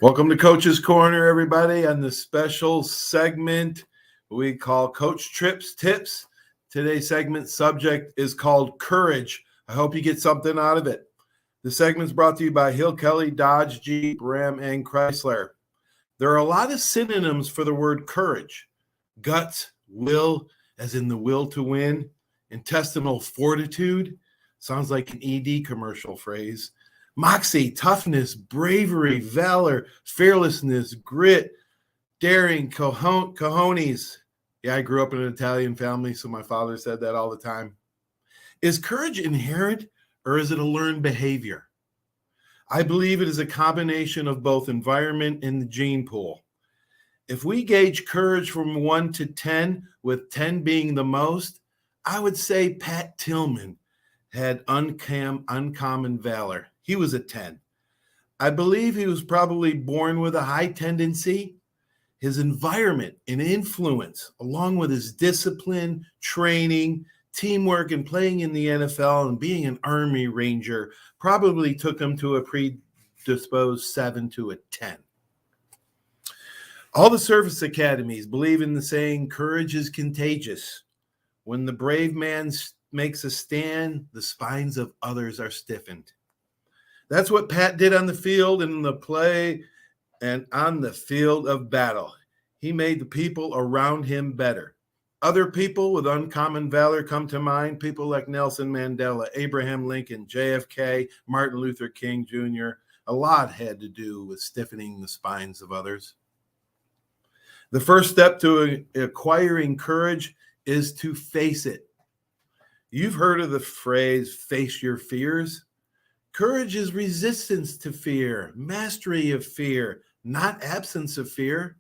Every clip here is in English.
Welcome to Coach's Corner, everybody, on the special segment we call Coach Trips Tips. Today's segment subject is called Courage. I hope you get something out of it. The segment's brought to you by Hill Kelly, Dodge, Jeep, Ram, and Chrysler. There are a lot of synonyms for the word courage. Guts, will, as in the will to win, intestinal fortitude, sounds like an ED commercial phrase. Moxie, toughness, bravery, valor, fearlessness, grit, daring, cojones. Yeah, I grew up in an Italian family, so my father said that all the time. Is courage inherent or is it a learned behavior? I believe it is a combination of both environment and the gene pool. If we gauge courage from 1 to 10, with 10 being the most, I would say Pat Tillman had uncommon valor. He was a 10. I believe he was probably born with a high tendency. His environment and influence, along with his discipline, training, teamwork, and playing in the NFL and being an Army Ranger, probably took him to a predisposed 7 to a 10. All the service academies believe in the saying, courage is contagious. When the brave man makes a stand, the spines of others are stiffened. That's what Pat did on the field and in the play and on the field of battle. He made the people around him better. Other people with uncommon valor come to mind, people like Nelson Mandela, Abraham Lincoln, JFK, Martin Luther King Jr. A lot had to do with stiffening the spines of others. The first step to acquiring courage is to face it. You've heard of the phrase, face your fears. Courage is resistance to fear, mastery of fear, not absence of fear.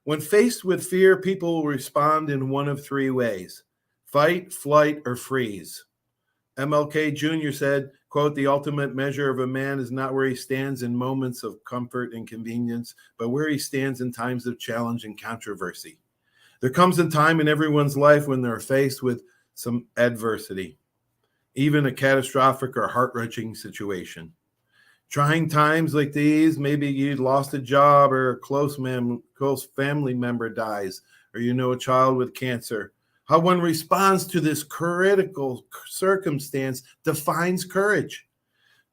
When faced with fear, people will respond in one of three ways: fight, flight, or freeze. MLK Jr. said, quote, "The ultimate measure of a man is not where he stands in moments of comfort and convenience, but where he stands in times of challenge and controversy." There comes a time in everyone's life when they're faced with some adversity, even a catastrophic or heart-wrenching situation. Trying times like these, maybe you lost a job or a close family member dies, or you know a child with cancer. How one responds to this critical circumstance defines courage.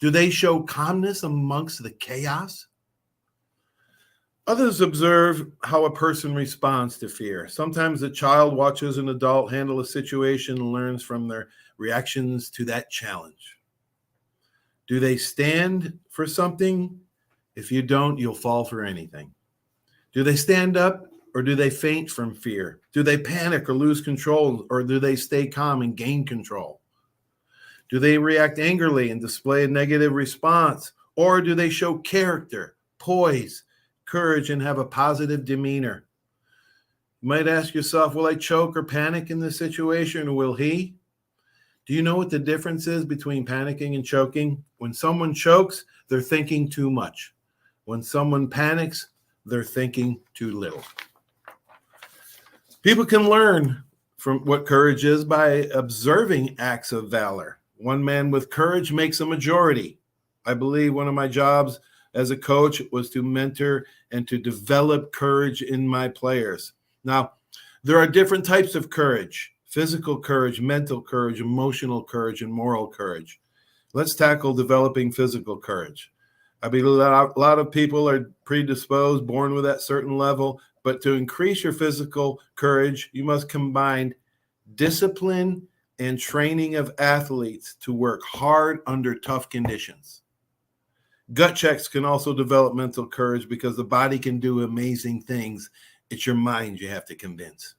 Do they show calmness amongst the chaos? Others observe how a person responds to fear. Sometimes a child watches an adult handle a situation and learns from their reactions to that challenge. Do they stand for something? If you don't, you'll fall for anything. Do they stand up or do they faint from fear? Do they panic or lose control, or do they stay calm and gain control? Do they react angrily and display a negative response, or do they show character, poise, courage, and have a positive demeanor? You might ask yourself, will I choke or panic in this situation, or will he? Do you know what the difference is between panicking and choking? When someone chokes, they're thinking too much. When someone panics, they're thinking too little. People can learn from what courage is by observing acts of valor. One man with courage makes a majority. I believe one of my jobs as a coach was to mentor and to develop courage in my players. Now, there are different types of courage: physical courage, mental courage, emotional courage, and moral courage. Let's tackle developing physical courage. I believe a lot of people are predisposed, born with that certain level, but to increase your physical courage, you must combine discipline and training of athletes to work hard under tough conditions. Gut checks can also develop mental courage because the body can do amazing things. It's your mind you have to convince.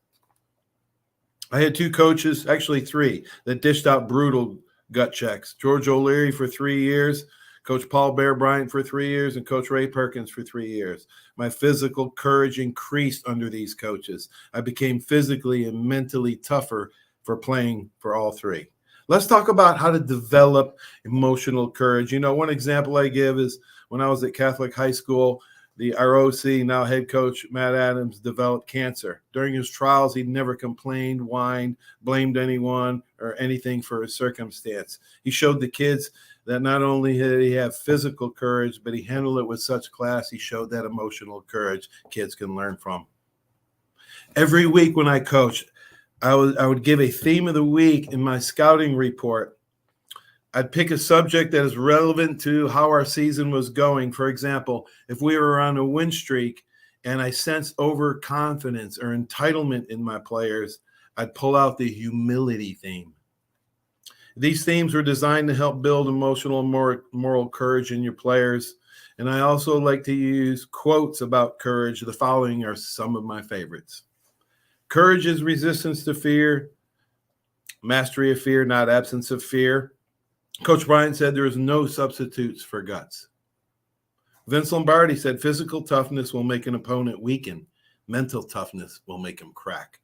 I had two coaches, actually three, that dished out brutal gut checks. George O'Leary for 3 years, Coach Paul Bear Bryant for 3 years, and Coach Ray Perkins for 3 years. My physical courage increased under these coaches. I became physically and mentally tougher for playing for all three. Let's talk about how to develop emotional courage. You know, one example I give is when I was at Catholic High School, the ROC, now head coach Matt Adams, developed cancer. During his trials, he never complained, whined, blamed anyone or anything for his circumstance. He showed the kids that not only did he have physical courage, but he handled it with such class. He showed that emotional courage kids can learn from. Every week when I coached, I would give a theme of the week in my scouting report. I'd pick a subject that is relevant to how our season was going. For example, if we were on a win streak and I sensed overconfidence or entitlement in my players, I'd pull out the humility theme. These themes were designed to help build emotional and moral courage in your players. And I also like to use quotes about courage. The following are some of my favorites. Courage is resistance to fear, mastery of fear, not absence of fear. Coach Bryant said there is no substitutes for guts. Vince Lombardi said physical toughness will make an opponent weaken. Mental toughness will make him crack.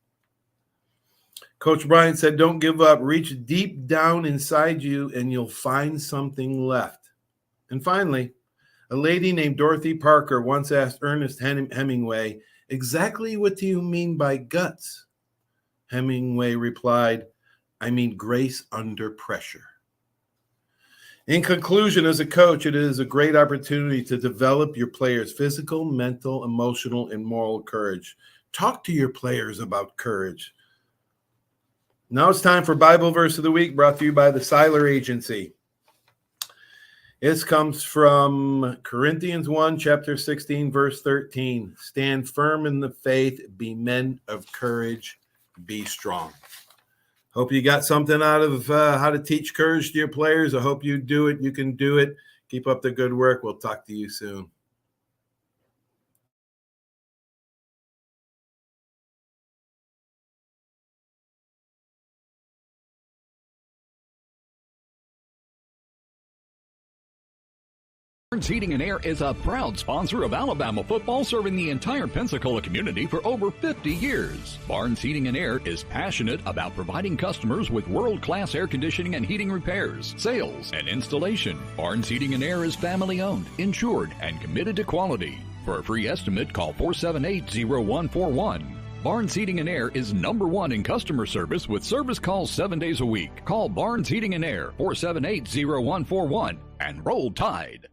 Coach Bryant said, don't give up. Reach deep down inside you and you'll find something left. And finally, a lady named Dorothy Parker once asked Ernest Hemingway, exactly what do you mean by guts? Hemingway replied, I mean grace under pressure. In conclusion, as a coach, it is a great opportunity to develop your players' physical, mental, emotional, and moral courage. Talk to your players about courage. Now it's time for Bible Verse of the Week, brought to you by the Seiler Agency. This comes from Corinthians 1, chapter 16, verse 13. Stand firm in the faith, be men of courage, be strong. Hope you got something out of how to teach courage to your players. I hope you do it. You can do it. Keep up the good work. We'll talk to you soon. Barnes Heating and Air is a proud sponsor of Alabama football, serving the entire Pensacola community for over 50 years. Barnes Heating and Air is passionate about providing customers with world-class air conditioning and heating repairs, sales, and installation. Barnes Heating and Air is family-owned, insured, and committed to quality. For a free estimate, call 478-0141. Barnes Heating and Air is #1 in customer service with service calls 7 days a week. Call Barnes Heating and Air, 478-0141, and roll Tide.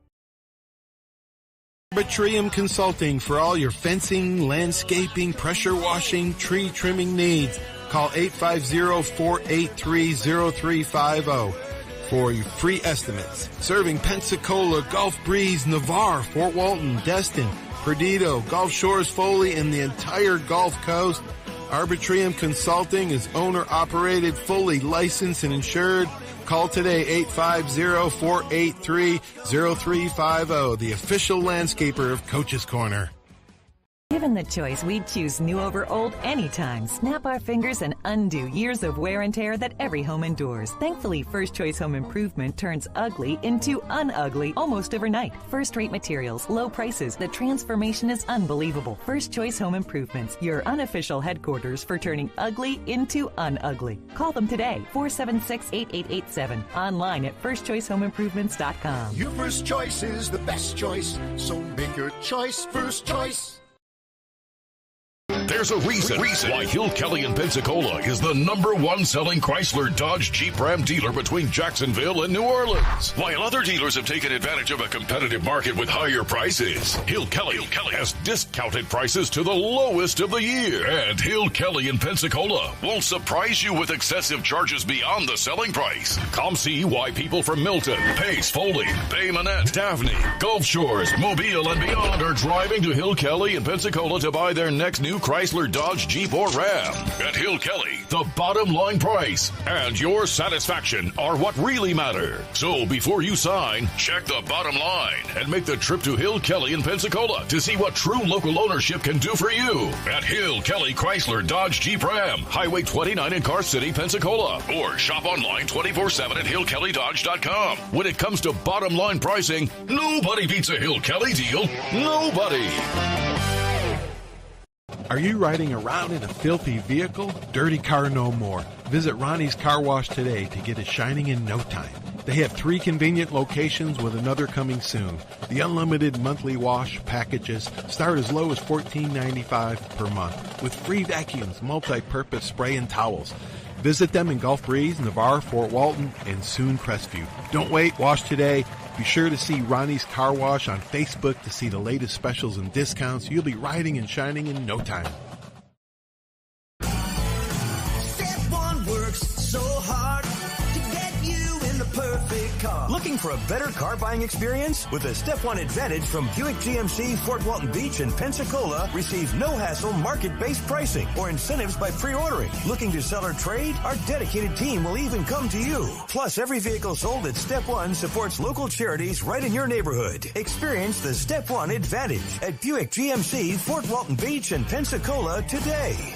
Arbitrium Consulting for all your fencing, landscaping, pressure washing, tree trimming needs. Call 850-483-0350 for your free estimates. Serving Pensacola, Gulf Breeze, Navarre, Fort Walton, Destin, Perdido, Gulf Shores, Foley, and the entire Gulf Coast. Arbitrium Consulting is owner-operated, fully licensed and insured. Call today, 850-483-0350, the official landscaper of Coach's Corner. Given the choice, we'd choose new over old anytime. Snap our fingers and undo years of wear and tear that every home endures. Thankfully, First Choice Home Improvement turns ugly into unugly almost overnight. First-rate materials, low prices. The transformation is unbelievable. First Choice Home Improvements, your unofficial headquarters for turning ugly into unugly. Call them today, 476-8887. Online at firstchoicehomeimprovements.com. Your first choice is the best choice, so make your choice First Choice. There's a reason why Hill Kelly in Pensacola is the #1 selling Chrysler, Dodge, Jeep, Ram dealer between Jacksonville and New Orleans. While other dealers have taken advantage of a competitive market with higher prices, Hill Kelly has discounted prices to the lowest of the year. And Hill Kelly in Pensacola won't surprise you with excessive charges beyond the selling price. Come see why people from Milton, Pace, Foley, Bay Minette, Daphne, Gulf Shores, Mobile, and beyond are driving to Hill Kelly in Pensacola to buy their next new Chrysler, Dodge, Jeep, or Ram. At Hill Kelly, the bottom line price and your satisfaction are what really matter. So before you sign, check the bottom line and make the trip to Hill Kelly in Pensacola to see what true local ownership can do for you. At Hill Kelly Chrysler, Dodge, Jeep, Ram, Highway 29 in Car City, Pensacola. Or shop online 24/7 at hillkellydodge.com. When it comes to bottom line pricing, nobody beats a Hill Kelly deal. Nobody. Are you riding around in a filthy vehicle? Dirty car no more. Visit Ronnie's Car Wash today to get it shining in no time. They have 3 convenient locations with another coming soon. The unlimited monthly wash packages start as low as $14.95 per month with free vacuums, multi-purpose spray and towels. Visit them in Gulf Breeze, Navarre, Fort Walton, and soon Crestview. Don't wait, wash today. Be sure to see Ronnie's Car Wash on Facebook to see the latest specials and discounts. You'll be riding and shining in no time. Step One works so hard to get you in the perfect car. Looking for a better car buying experience? With the Step One Advantage from Buick GMC, Fort Walton Beach, and Pensacola, receive no-hassle market-based pricing or incentives by pre-ordering. Looking to sell or trade? Our dedicated team will even come to you. Plus, every vehicle sold at Step One supports local charities right in your neighborhood. Experience the Step One Advantage at Buick GMC, Fort Walton Beach, and Pensacola today.